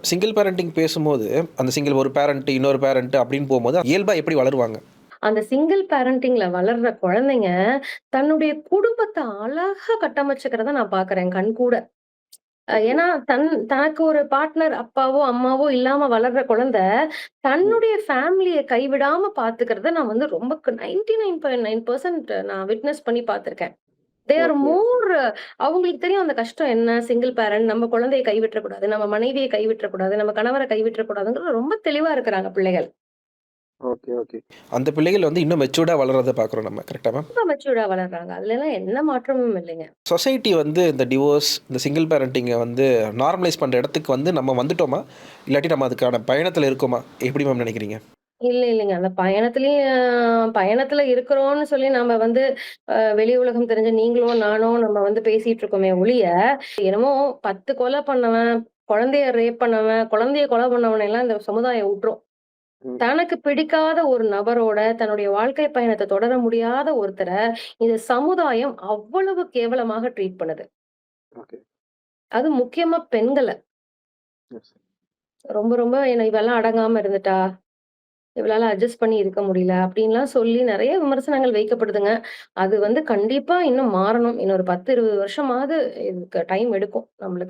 Single parenting பேசும்போது, அந்த single ஒரு பேரண்ட், இன்னொரு பேரண்ட் அப்படின்னு போம்போது, இயல்பா எப்படி வளருவாங்க? அந்த சிங்கிள் பேரண்டிங்ல வளர்ற குழந்தைங்க, தன்னுடைய குடும்பத்த அழகா கட்டமைச்சுக்கிறத நான் பார்க்குறேன் கண்கூட. ஓகே. ஏன்னா, தனக்கு ஒரு பார்ட்னர் அப்பாவோ, அம்மாவோ இல்லாம வளர்ற குழந்தை, ம். தன்னுடைய ஃபேமிலிய கைவிடாம பார்த்துக்கிறத நான் வந்து ரொம்ப 99.9% நான் விட்னஸ் பண்ணி பார்த்துருக்கேன். They are okay, okay. More அவங்களுக்கு தெரியும் அந்த கஷ்டம் என்ன, சிங்கிள் பேரண்ட் நம்ம குழந்தைய கைவிட்றக்கூடாது, நம்ம மனைவிய கைவிட்றக்கூடாது, நம்ம கணவர கைவிட்றக்கூடாதுங்கிறது ரொம்ப தெளிவா இருக்கிறாங்க பிள்ளைகள். Okay, okay. அந்த பிள்ளைகள் வந்து இன்னும் மெச்சூர்டா வளர்றத பார்க்குறோம் நம்ம. கரெக்ட்டா மேம்? ரொம்ப மெச்சூர்டா வளர்றாங்க. அதுலலாம் எந்த மாற்றமும் இல்லைங்க. சொசைட்டி வந்து இந்த டிவோர்ஸ், இந்த சிங்கிள் பேரண்டிங்க வந்து நார்மலைஸ் பண்ற இடத்துக்கு வந்து நம்ம வந்துட்டோமா? இல்லாட்டி நம்ம அதுக்கான பயணத்துல இருக்கோமா? எப்படி மேம் நினைக்கிறீங்க? இல்லைங்க. அந்த பயணத்திலயும் பயணத்துல இருக்கிறோம்னு சொல்லி நாம வந்து வெளி உலகம் தெரிஞ்ச நீங்களும், நானும் நம்ம வந்து பேசிட்டு இருக்கோமே ஒழிய, என்னமோ 10 கொலை பண்ணவன், குழந்தைய ரேப் பண்ணவன், குழந்தைய கொலை பண்ணவன எல்லாம் இந்த சமுதாயம் விட்டுரும். ம். தனக்கு பிடிக்காத ஒரு நபரோட தன்னுடைய வாழ்க்கை பயணத்த தொடர முடியாத ஒருத்தர, இந்த சமுதாயம் அவ்வளவு கேவலமாக ட்ரீட் பண்ணுது. ஓகே. அது முக்கியமா பெண்கள. எஸ். ரொம்ப ரொம்ப என்ன இவெல்லாம் அடங்காம இருந்துட்டா, இவளால அட்ஜஸ்ட் பண்ணி இருக்க முடியல அப்டின்லாம் சொல்லி நெறைய விமர்சனங்கள் வைக்கப்படுதுங்க. அது வந்து கண்டிப்பா இன்னும் மாறணும். இன்னொரு 10, 20 வருஷமாவது இதுக்கு டைம் எடுக்கும் நம்மளுக்கு.